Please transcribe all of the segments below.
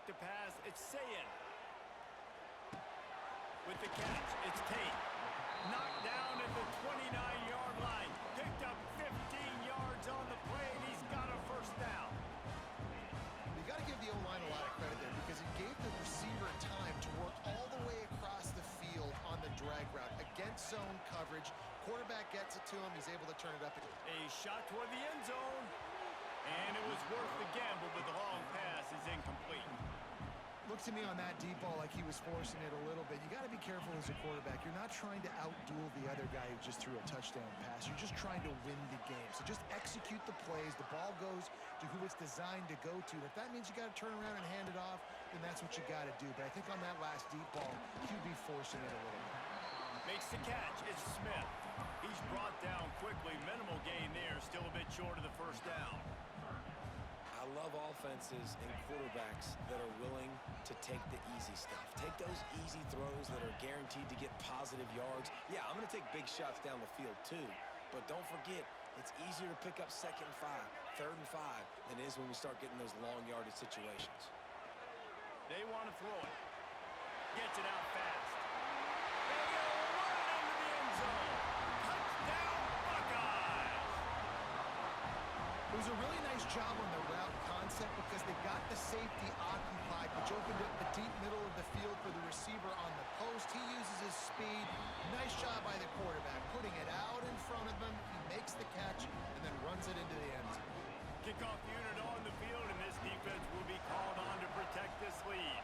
make the pass. It's Sayin. With the catch, it's Tate. Knocked down at the 29-yard line. Picked up 15 yards on the play, and he's got a first down. You got to give the O-line a lot of credit there because it gave the receiver time to work all the way across the field on the drag route. Against zone coverage, quarterback gets it to him. He's able to turn it up. A shot toward the end zone. And it was worth the gamble, but the long pass is incomplete. Looks to me on that deep ball like he was forcing it a little bit. You got to be careful as a quarterback. You're not trying to outduel the other guy who just threw a touchdown pass. You're just trying to win the game. So just execute the plays. The ball goes to who it's designed to go to. If that means you got to turn around and hand it off, then that's what you got to do. But I think on that last deep ball, QB forcing it a little bit. Makes the catch. It's Smith. He's brought down quickly. Minimal gain there. Still a bit short of the first down. I love offenses and quarterbacks that are willing to take the easy stuff. Take those easy throws that are guaranteed to get positive yards. Yeah, I'm going to take big shots down the field too. But don't forget, it's easier to pick up 2nd and 5, 3rd and 5 than it is when we start getting those long yardage situations. They want to throw it. Gets it out fast. They go running into the end zone. Touchdown, Buckeyes! It was a really nice job on the route concept because they got the safety occupied, which opened up the deep middle of the field for the receiver on the post. He uses his speed. Nice job by the quarterback, putting it out in front of him. He makes the catch and then runs it into the end zone. Kickoff unit on the field, and this defense will be called on to protect this lead.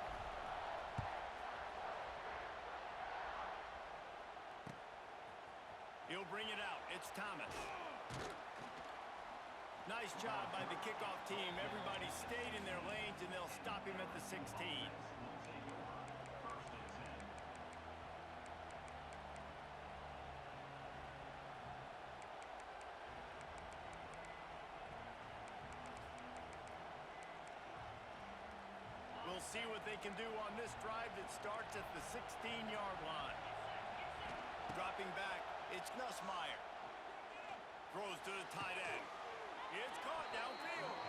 He'll bring it out. It's Thomas. Nice job by the kickoff team. Everybody stayed in their lanes, and they'll stop him at the 16. We'll see what they can do on this drive that starts at the 16-yard line. Dropping back, it's Nussmeier. Throws to the tight end. It's caught downfield.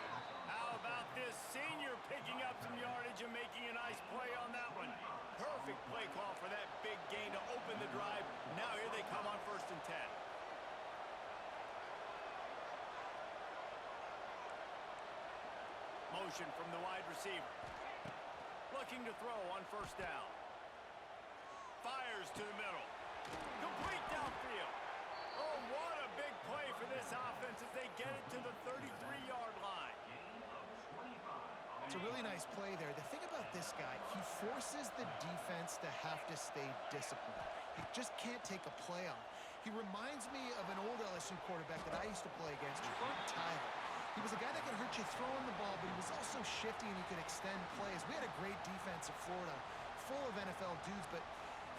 How about this senior picking up some yardage and making a nice play on that one? Perfect play call for that big gain to open the drive. Now here they come on 1st and 10. Motion from the wide receiver. Looking to throw on 1st down. Fires to the middle. Complete downfield. Oh, what a big play for this offense as they get it to the 33-yard line. It's a really nice play there. The thing about this guy, he forces the defense to have to stay disciplined. He just can't take a play on. He reminds me of an old LSU quarterback that I used to play against, Herb Tyler. He was a guy that could hurt you throwing the ball, but he was also shifty and he could extend plays. We had a great defense at Florida, full of NFL dudes, but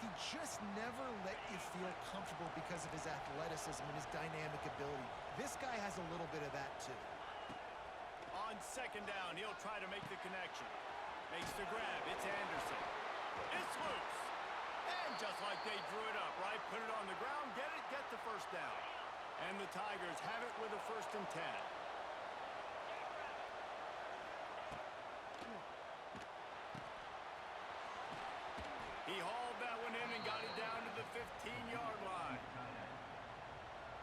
he just never let you feel comfortable because of his athleticism and his dynamic ability. This guy has a little bit of that too. On 2nd down, he'll try to make the connection. Makes the grab. It's Anderson. It's loose. And just like they drew it up, right? Put it on the ground, get it, get the 1st down. And the Tigers have it with a 1st and 10. He hauled that one in and got it down to the 15-yard line.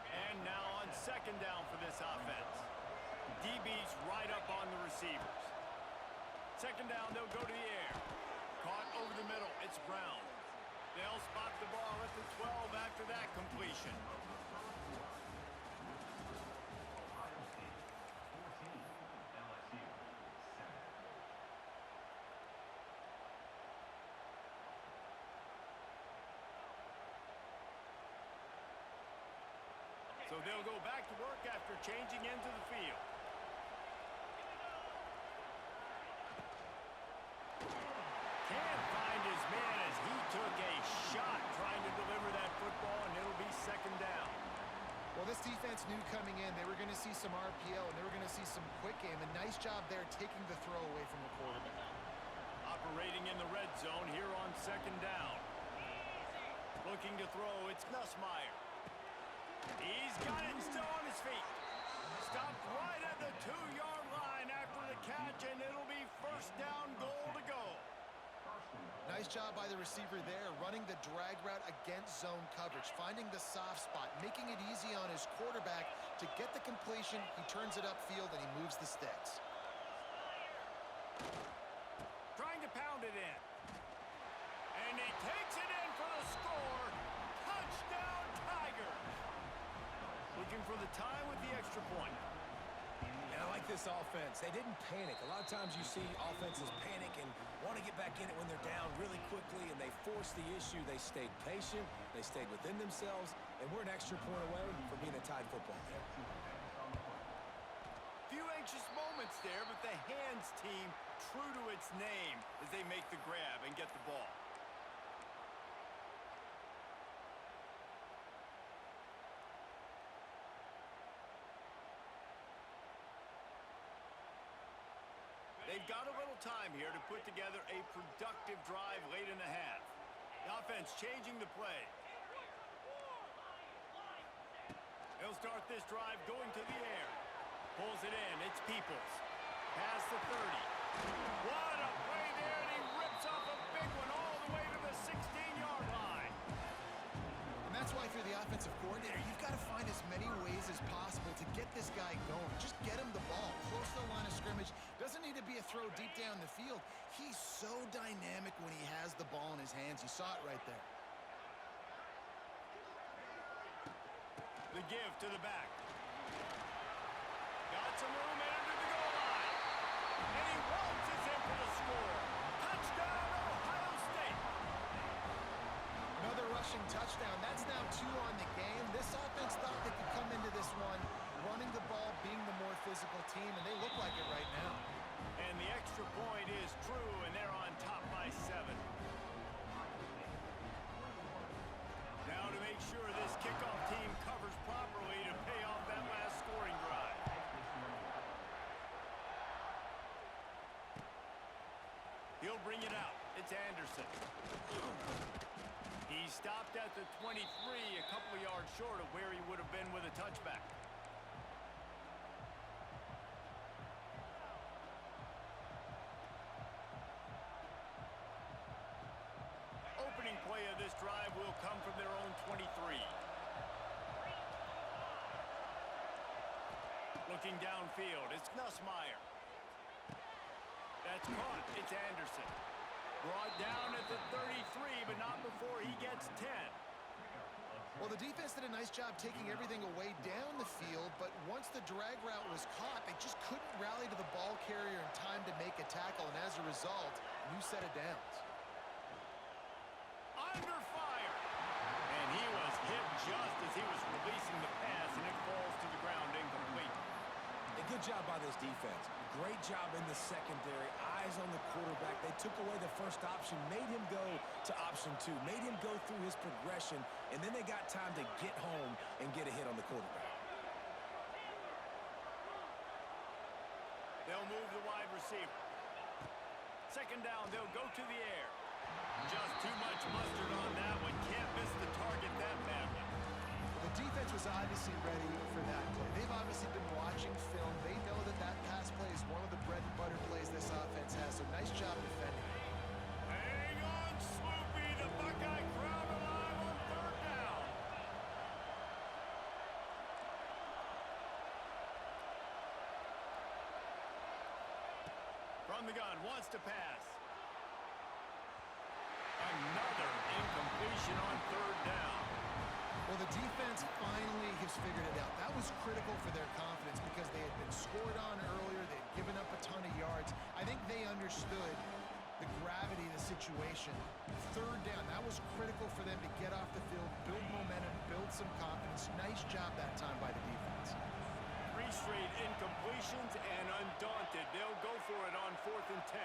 And now on 2nd down for this offense. DB's right up on the receivers. 2nd down, they'll go to the air. Caught over the middle, it's Brown. They'll spot the ball at the 12 after that completion. So they'll go back to work after changing into the field. Can't find his man as he took a shot trying to deliver that football, and it'll be 2nd down. Well, this defense knew coming in they were going to see some RPO and they were going to see some quick game. A nice job there taking the throw away from the quarterback. Operating in the red zone here on 2nd down. Looking to throw, it's Nussmeier. He's got it and still on his feet. Stopped right at the 2-yard line after the catch, and it'll be 1st down goal to go. Nice job by the receiver there, running the drag route against zone coverage, finding the soft spot, making it easy on his quarterback to get the completion. He turns it upfield, and he moves the sticks. Trying to pound it in. And he takes it in for the score. Touchdown, Tigers. Looking for the time with the extra point. And I like this offense. They didn't panic. A lot of times you see offenses panic and want to get back in it when they're down really quickly, and they forced the issue. They stayed patient. They stayed within themselves, and we're an extra point away from being a tied football game. Few anxious moments there, but the hands team true to its name as they make the grab and get the ball. They've got a little time here to put together a productive drive late in the half. The offense changing the play. They'll start this drive going to the air. Pulls it in. It's Peoples. Past the 30. What a play there, and he rips off a big one all the way to the 16-yard line. And that's why, if you're the offensive coordinator, you've got to find as many ways as possible to get this guy going. Just get him the ball. Close to the line of scrimmage. Doesn't need to be a throw deep down the field. He's so dynamic when he has the ball in his hands. You saw it right there. The give to the back. Got some room into the goal line. And he waltzes in for the score. Touchdown, Ohio State. Another rushing touchdown. That's now 2 on the game. This offense thought they could come into this one running the ball, being the more physical team, and they look like it right now. And the extra point is true, and they're on top by 7. Now to make sure this kickoff team covers properly to pay off that last scoring drive. He'll bring it out. It's Anderson. He stopped at the 23, a couple of yards short of where he would have been with a touchback. Opening play of this drive will come from their own 23. Looking downfield, it's Nussmeier. That's caught. It's Anderson. Brought down at the 33, but not before he gets 10. Well, the defense did a nice job taking everything away down the field, but once the drag route was caught, they just couldn't rally to the ball carrier in time to make a tackle, and as a result, new set of downs. Under fire. And he was hit just as he was releasing the pass, and it falls to the ground incomplete. A good job by this defense. Great job in the secondary. Eyes on the quarterback. They took away the first option, made him go to option 2, made him go through his progression, and then they got time to get home and get a hit on the quarterback. They'll move the wide receiver. Second down, they'll go to the air. Just too much mustard on that one. Can't miss the target that badly. The defense was obviously ready for that play. They've obviously been watching film. They know that that pass play is one of the bread and butter plays this offense has, so nice job defending. Hang on, Swoopy. The Buckeye crowd alive on third down. From the gun, wants to pass. Another incompletion on third down. Well, the defense finally has figured it out. That was critical for their confidence because they had been scored on earlier. They had given up a ton of yards. I think they understood the gravity of the situation. Third down, that was critical for them to get off the field, build momentum, build some confidence. Nice job that time by the defense. 3 straight incompletions, and undaunted, they'll go for it on 4th and 10.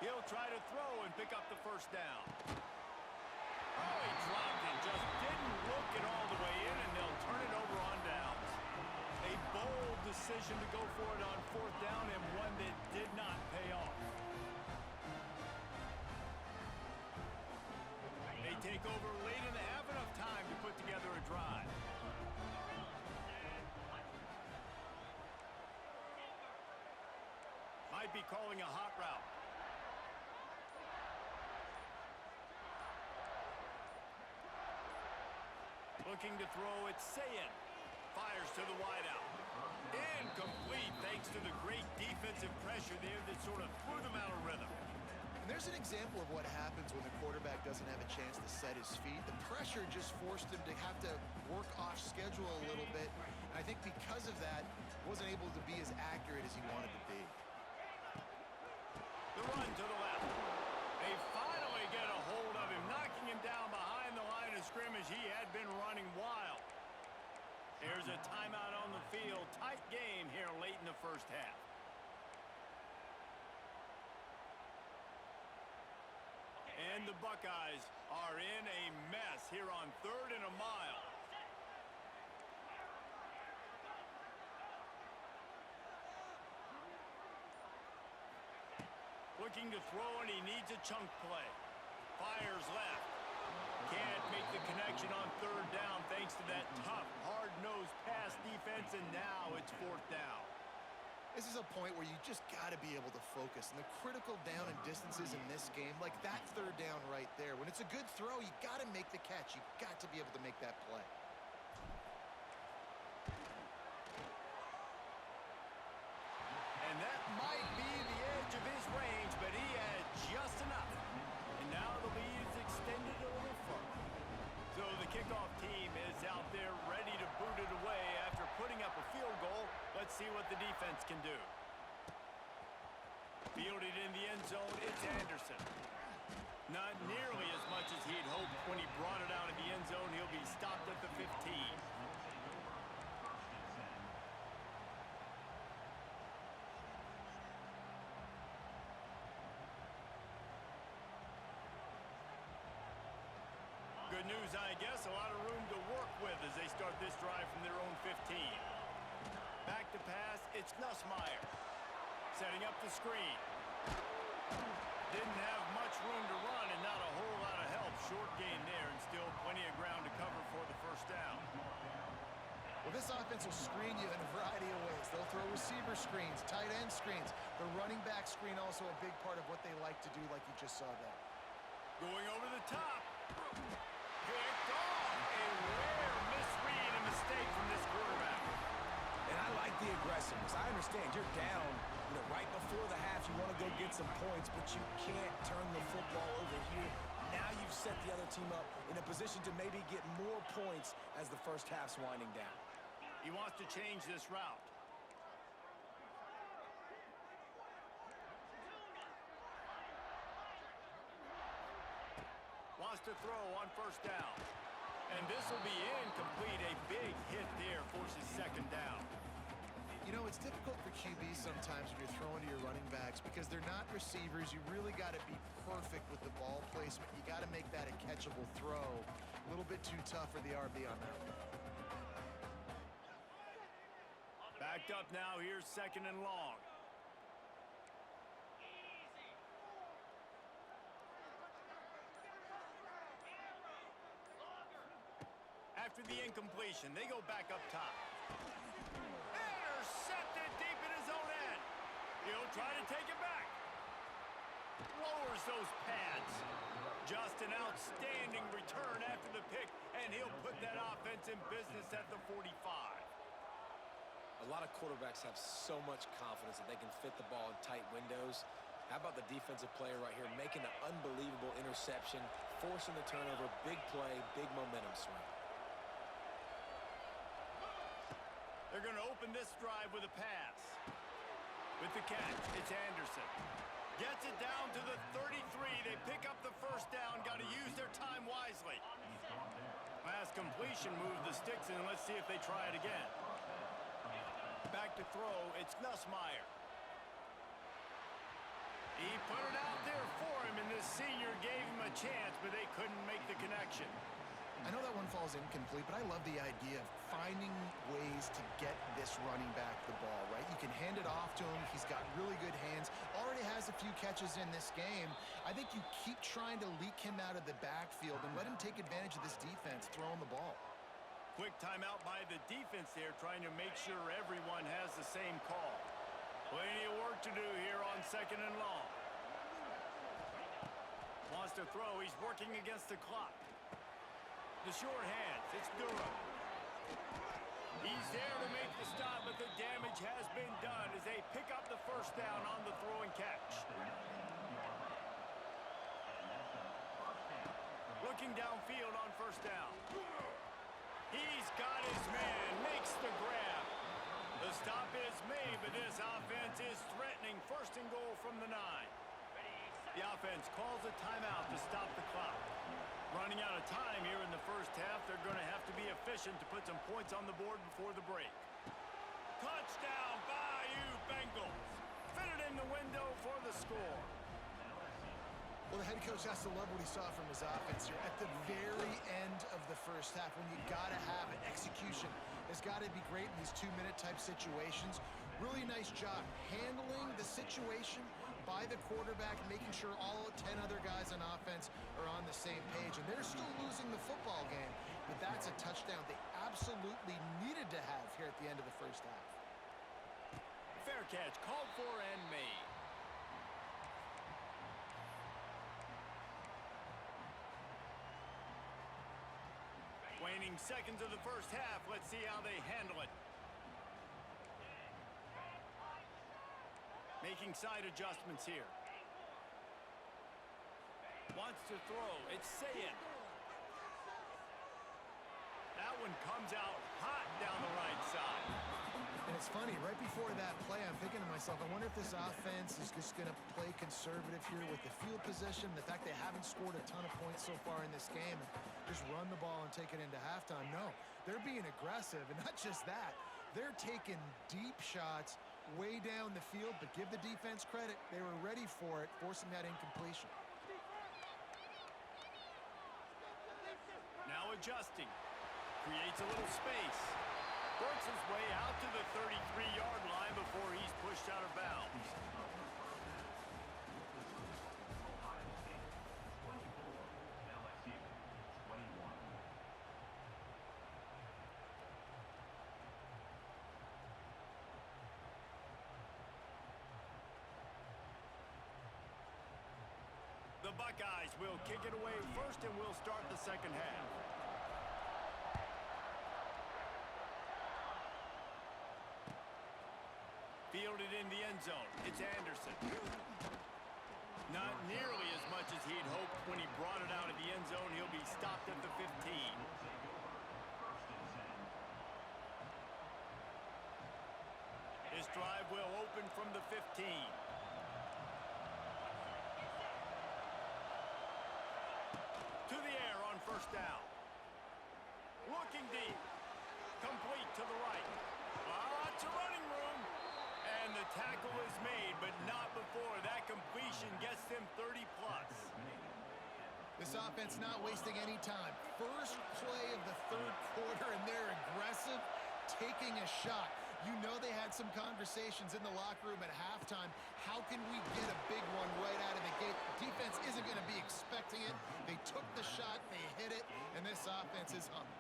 He'll try to throw and pick up the first down. Oh, he dropped it. Just didn't look it all the way in, and they'll turn it over on downs. A bold decision to go for it on 4th down, and one that did not pay off. They take over late in the half, enough time to put together a drive. Might be calling a hot route. Looking to throw, it's Sayin. Fires to the wideout. Incomplete thanks to the great defensive pressure there that sort of threw them out of rhythm. And there's an example of what happens when the quarterback doesn't have a chance to set his feet. The pressure just forced him to have to work off schedule a little bit. And I think because of that, wasn't able to be as accurate as he wanted to be. The run to the left. They finally get a hold of him, knocking him down behind the line of scrimmage. He had been running wild. There's a timeout on the field. Tight game here late in the first half. And the Buckeyes are in a mess here on 3rd and a mile. Looking to throw, and he needs a chunk play. Fires left. Can't make the connection on 3rd down thanks to that tough, hard-nosed pass defense, and now it's 4th down. This is a point where you just got to be able to focus. And the critical down and distances in this game, like that 3rd down right there, when it's a good throw, you got to make the catch. You got to be able to make that play. And that might be the edge of his range, but he had just enough. And now the lead is extended a little further. So the kickoff team is out there ready to boot it away after putting up a field goal. Let's see what the defense can do. Fielded in the end zone, it's Anderson. Not nearly as much as he'd hoped when he brought it out of the end zone. He'll be stopped at the 15. Good news, I guess. A lot of room to work with as they start this drive from their own 15. Back to pass, it's Nussmeier. Setting up the screen. Didn't have much room to run and not a whole lot of help. Short gain there and still plenty of ground to cover for the first down. Well, this offense will screen you in a variety of ways. They'll throw receiver screens, tight end screens. The running back screen also a big part of what they like to do, like you just saw there. Going over the top. Picked off. A rare misread and mistake from this quarterback. And I like the aggressiveness. I understand you're down, right before the half. You want to go get some points, but you can't turn the football over here. Now you've set the other team up in a position to maybe get more points as the first half's winding down. He wants to change this route. Wants to throw on first down. And this will be incomplete. A big hit there forces 2nd down. You know, it's difficult for QBs sometimes when you're throwing to your running backs because they're not receivers. You really got to be perfect with the ball placement. You got to make that a catchable throw. A little bit too tough for the RB on that one. Backed up now. Here's 2nd and long. After the incompletion, they go back up top. Intercepted deep in his own end. He'll try to take it back. Lowers those pads. Just an outstanding return after the pick, and he'll put that offense in business at the 45. A lot of quarterbacks have so much confidence that they can fit the ball in tight windows. How about the defensive player right here making an unbelievable interception, forcing the turnover, big play, big momentum swing. They're going to open this drive with a pass. With the catch, it's Anderson. Gets it down to the 33. They pick up the first down. Got to use their time wisely. Pass completion, move the sticks in. Let's see if they try it again. Back to throw, it's Nussmeier. He put it out there for him, and this senior gave him a chance, but they couldn't make the connection. I know that one falls incomplete, but I love the idea of finding ways to get this running back the ball, right? You can hand it off to him. He's got really good hands. Already Olave has a few catches in this game. I think you keep trying to leak him out of the backfield and let him take advantage of this defense throwing the ball. Quick timeout by the defense there, trying to make sure everyone has the same call. Plenty of work to do here on 2nd and long. Wants to throw. He's working against the clock. The short hands. It's Durham. He's there to make the stop, but the damage has been done as they pick up the first down on the throw and catch. Looking downfield on first down. He's got his man, makes the grab. The stop is made, but this offense is threatening. 1st and goal from the 9. The offense calls a timeout to stop the clock. Running out of time here in the first half. They're going to have to be efficient to put some points on the board before the break. Touchdown, Bayou Bengals. Fit it in the window for the score. Well, the head coach has to love what he saw from his offense here at the very end of the first half when you got to have it. Execution has got to be great in these 2-minute type situations. Really nice job handling the situation by the quarterback, making sure all 10 other guys on offense are on the same page. And they're still losing the football game, but that's a touchdown they absolutely needed to have here at the end of the first half. Fair catch, called for and made. Waning seconds of the first half. Let's see how they handle it. Making side adjustments here. Wants to throw. It's Sayin. That one comes out hot down the right side. And it's funny, right before that play, I'm thinking to myself, I wonder if this offense is just going to play conservative here with the field position, the fact they haven't scored a ton of points so far in this game, and just run the ball and take it into halftime. No, they're being aggressive, and not just that. They're taking deep shots way down the field, but give the defense credit. They were ready for it, forcing that incompletion. Now adjusting. Creates a little space. Works his way out to the 33-yard line before he's pushed out of bounds. The Buckeyes will kick it away first, and we'll start the second half. Fielded in the end zone. It's Anderson. Not nearly as much as he'd hoped when he brought it out of the end zone. He'll be stopped at the 15. This drive will open from the 15. To the air on first down. Looking deep. Complete to the right. Lots of running room. And the tackle is made, but not before that completion gets them 30-plus. This offense not wasting any time. First play of the third quarter, and they're aggressive, taking a shot. You know they had some conversations in the locker room at halftime. How can we get a big one right out of the gate? Defense isn't going to be expecting it. They took the shot, they hit it, and this offense is humming.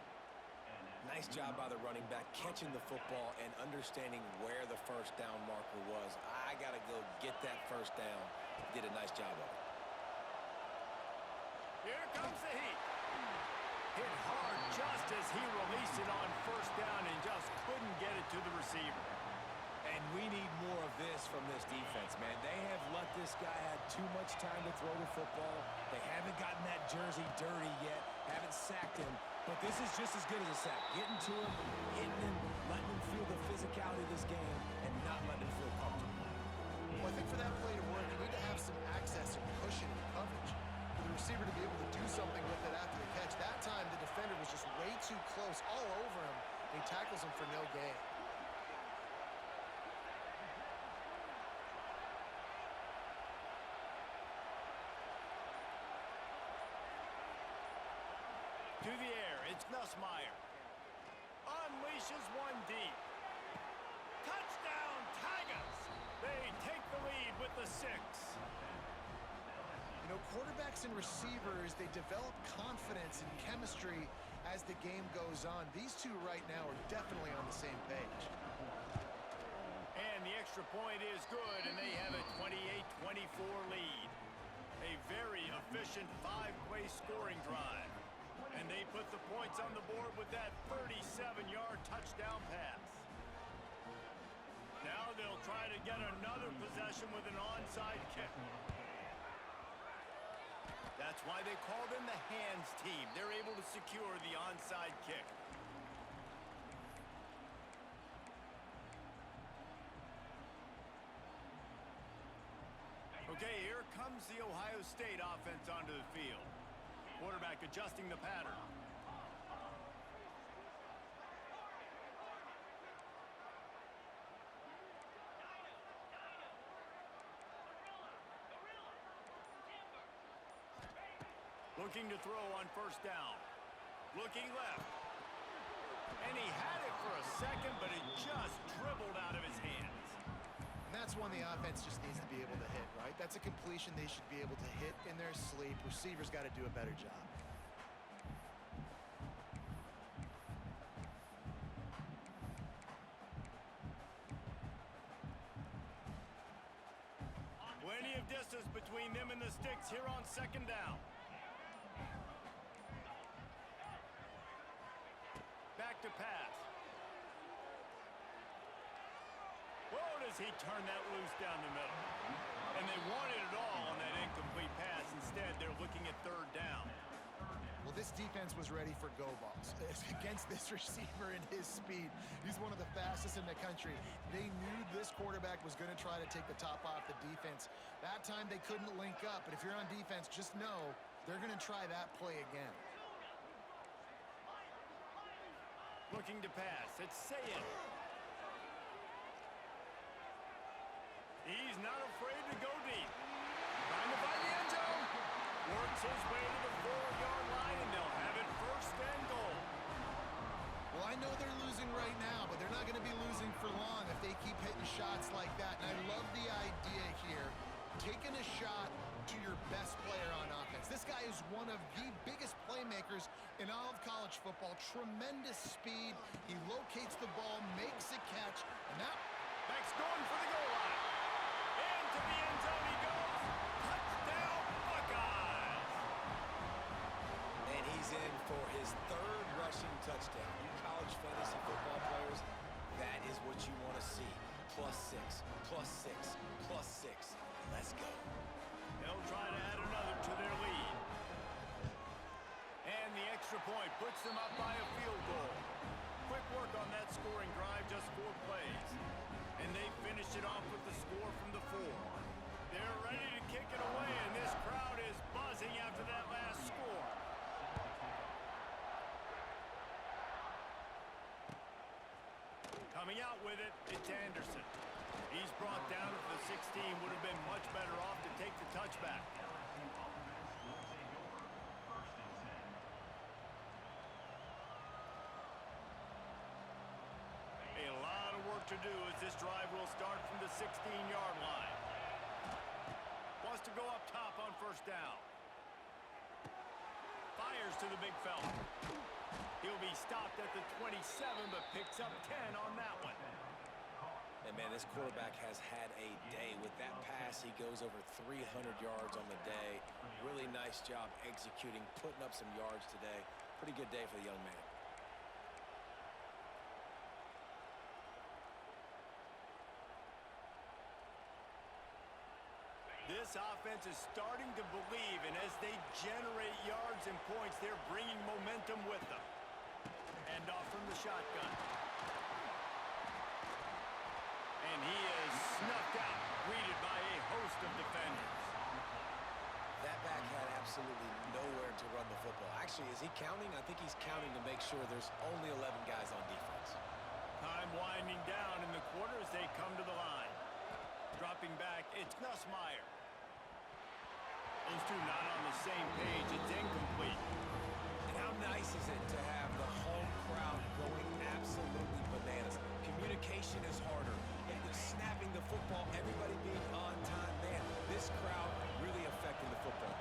Nice job by the running back, catching the football and understanding where the first down marker was. I got to go get that first down. He did a nice job of it. Here comes the heat. Hit hard just as he released it on first down and just couldn't get it to the receiver. And we need more of this from this defense, man. They have let this guy have too much time to throw the football. They haven't gotten that jersey dirty yet, haven't sacked him. But this is just as good as a sack. Getting to him, hitting him, letting him feel the physicality of this game, and not letting him feel comfortable. Well, I think for that play to work, you need to have some access and cushion and coverage. For the receiver to be able to do something with it after the catch. That time, the defender was just way too close, all over him. He tackles him for no gain. To the air, it's Nussmeier. Unleashes one deep. Touchdown, Tigers! They take the lead with the 6. You know, quarterbacks and receivers, they develop confidence and chemistry as the game goes on. These two right now are definitely on the same page. And the extra point is good, and they have a 28-24 lead. A very efficient 5-play scoring drive. And they put the points on the board with that 37-yard touchdown pass. Now they'll try to get another possession with an onside kick. That's why they call them the hands team. They're able to secure the onside kick. Okay, here comes the Ohio State offense onto the field. Quarterback adjusting the pattern. Looking to throw on first down. Looking left. And he had it for a second, but it just dribbled out of his hands. And that's one the offense just needs to be able to hit, right? That's a completion they should be able to hit in their sleep. Receivers got to do a better job. Plenty of distance between them and the sticks here on second down. Back to pass. Whoa, does he turn that loose down the middle? And they wanted it all on that incomplete pass. Instead, they're looking at third down. Well, this defense was ready for go balls against this receiver and his speed. He's one of the fastest in the country. They knew this quarterback was going to try to take the top off the defense. That time they couldn't link up, but if you're on defense, just know they're going to try that play again. Looking to pass. It's Sayed. He's not afraid to go deep. Trying to find the end zone. Works his way to the 4-yard line, and they'll have it first and goal. Well, I know they're losing right now, but they're not going to be losing for long if they keep hitting shots like that. And I love the idea here, taking a shot to your best player on offense. This guy is one of the biggest playmakers in all of college football. Tremendous speed. He locates the ball, makes a catch, and now Back's going for the goal line. Into the end zone he goes. Touchdown, Buckeyes. And he's in for his third rushing touchdown. You college fantasy football players, that is what you want to see. +6, +6, +6. Let's go. They'll try to add another to their lead. And the extra point puts them up by a field goal. Quick work on that scoring drive, just 4 plays. And they finish it off with the score from the 4. They're ready to kick it away, and this crowd is buzzing after that last score. Coming out with it, it's Anderson. He's brought down to the 16, would have been much better off to take the touchback. A lot of work to do as this drive will start from the 16-yard line. Wants to go up top on first down. Fires to the big fella. He'll be stopped at the 27, but picks up 10 on that one. And, man, this quarterback has had a day. With that pass, he goes over 300 yards on the day. Really nice job executing, putting up some yards today. Pretty good day for the young man. This offense is starting to believe, and as they generate yards and points, they're bringing momentum with them. And off from the shotgun. And he is snuffed out, greeted by a host of defenders. That back had absolutely nowhere to run the football. Actually, is he counting? I think he's counting to make sure there's only 11 guys on defense. Time winding down in the quarter as they come to the line. Dropping back, it's Nussmeier. Those two not on the same page. It's incomplete. And how nice is it to have the home crowd going absolutely bananas? Communication is harder. And the snapping the football, everybody being on time. Man, this crowd really affecting the football.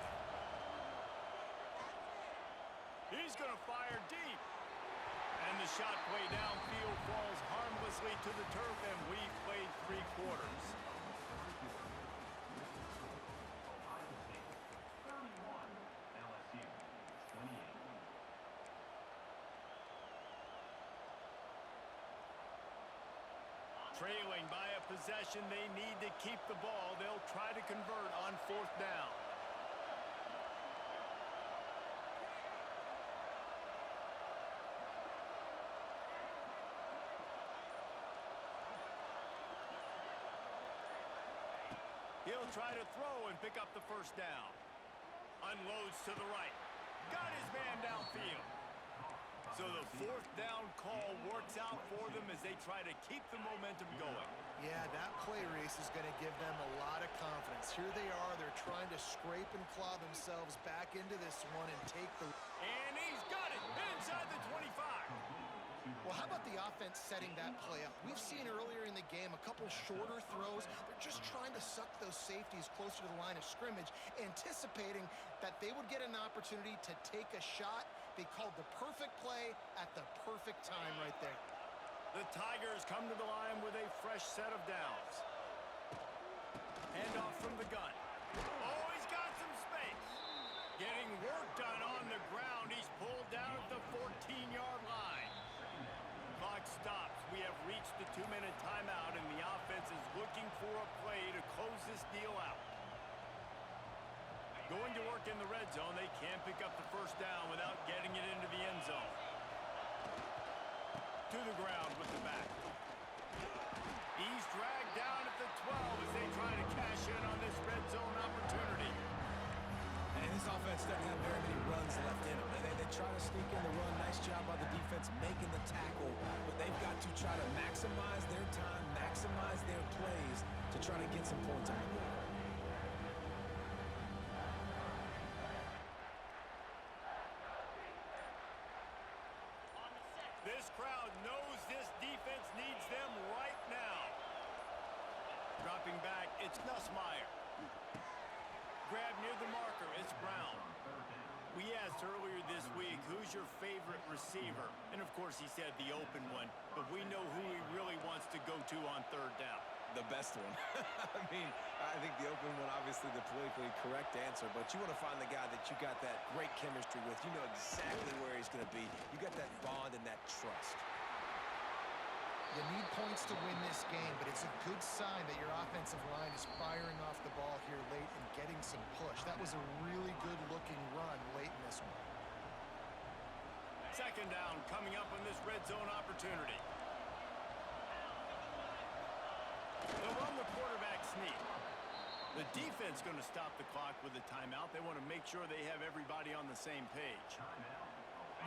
He's going to fire deep. And the shot play downfield falls harmlessly to the turf, and we've played 3 quarters. Trailing by a possession, they need to keep the ball. They'll try to convert on 4th down. He'll try to throw and pick up the 1st down. Unloads to the right. Got his man downfield. So the 4th down call works out for them as they try to keep the momentum going. Yeah, that play race is going to give them a lot of confidence. Here they are. They're trying to scrape and claw themselves back into this one and take the... And he's got it inside the 25. Well, how about the offense setting that play up? We've seen earlier in the game a couple shorter throws. They're just trying to suck those safeties closer to the line of scrimmage, anticipating that they would get an opportunity to take a shot. They called the perfect play at the perfect time right there. The Tigers come to the line with a fresh set of downs. Handoff from the gun. Oh, he's got some space. Getting work done on the ground. He's pulled down at the 14-yard line. Clock stops. We have reached the 2-minute timeout, and the offense is looking for a play to close this deal out. Going to work in the red zone. They can't pick up the 1st down without getting it into the end zone. To the ground with the back. He's dragged down at the 12 as they try to cash in on this red zone opportunity. And this offense doesn't have very many runs left in them. They try to sneak in the run. Nice job by the defense making the tackle. But they've got to try to maximize their time, maximize their plays to try to get some points on the board. This crowd knows this defense needs them right now. Dropping back, it's Nussmeier. Grab near the marker, it's Brown. We asked earlier this week, who's your favorite receiver? And of course he said the open one, but we know who he really wants to go to on 3rd down. The best one. I mean, I think the open one, obviously the politically correct answer, but you want to find the guy that you got that great chemistry with. You know exactly where he's going to be. You got that bond and that trust. You need points to win this game, but it's a good sign that your offensive line is firing off the ball here late and getting some push. That was a really good-looking run late in this one. 2nd down coming up on this red zone opportunity. They'll run the quarterback sneak. The defense going to stop the clock with a timeout. They want to make sure they have everybody on the same page.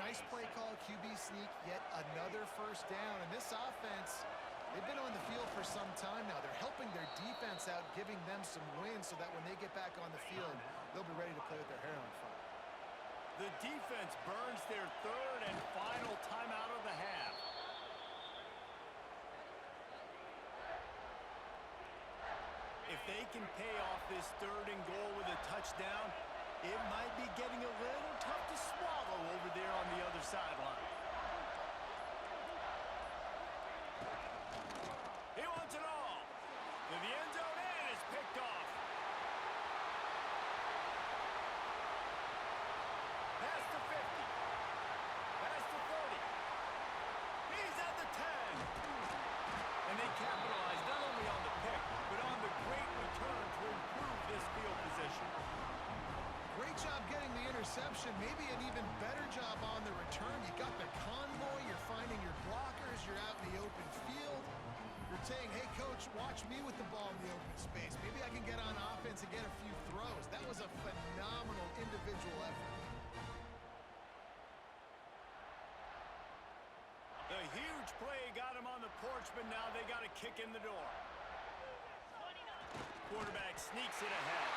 Nice play call, QB sneak, yet another 1st down. And this offense, they've been on the field for some time now. They're helping their defense out, giving them some wins so that when they get back on the field, they'll be ready to play with their hair on fire. The defense burns their 3rd and final timeout of the half. If they can pay off this 3rd and goal with a touchdown, it might be getting a little tough to swallow over there on the other sideline. He wants it all. To the end zone, and it's picked off. Past the 50. Past the 30. He's at the 10. And they capitalize not only on the pick, but on the great return to improve this field position. Great job getting the interception, maybe an even better job on the return. You got the convoy, you're finding your blockers, you're out in the open field. You're saying, hey, coach, watch me with the ball in the open space. Maybe I can get on offense and get a few throws. That was a phenomenal individual effort. The huge play got him on the porch, but now they got a kick in the door. Quarterback sneaks it ahead.